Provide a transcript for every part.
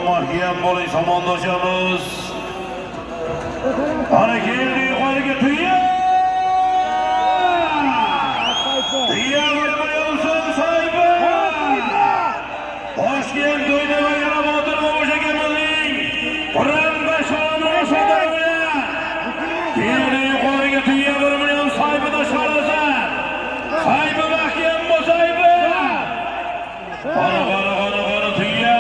mahkam bo'ling somondoshamiz. Ana keldi yuqoriga tuya. Tuya bo'lmayolsin soyba. Toshkent to'yda bag'ara Botir Boboshakimizning Qur'on bashoni o'shadagi. Keldi yuqoriga tuya bo'lmayolsin soyba sholasa. Soyba mahkam bo'lsayba. Qora tuya.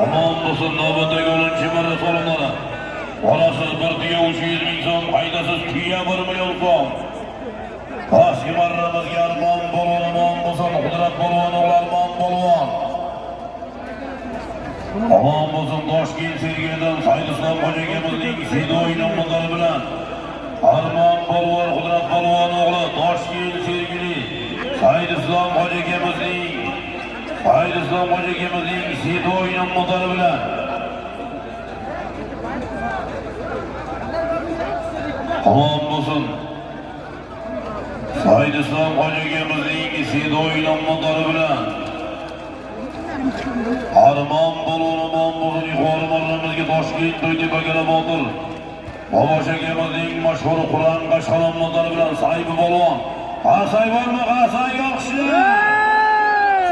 Aman bo'lsin navbatdagi 10-chi marra solinadi. Orasiz bir tuya 300 ming so'm, haydasiz tuya 1 million so'm. Toshki marramizga armon polvon bo'lsin, Qudrat polvon o'g'li armon polvon. Aman bo'lsin Toshkent Sergelidan Saydislom xo'jayimizning Sidoy nomlari bilan Armon polvon, Qudrat polvon o'g'li Toshkent Sergeli Saydislom xo'jayimizning Sidoy nomlari bilan Aman bo'lsin Saydislom xo'jayimizning Sidoy nomlari bilan Armon polvon bo'lsin yuqori marramizga Toshkent to'yda bag'ara Botir Boboshakimizning mashhur Qur'on bashoni nomlari bilan Saybi polvon. Ha saybormi, ha sayyoqshi.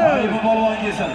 Saybi polvon kelsin.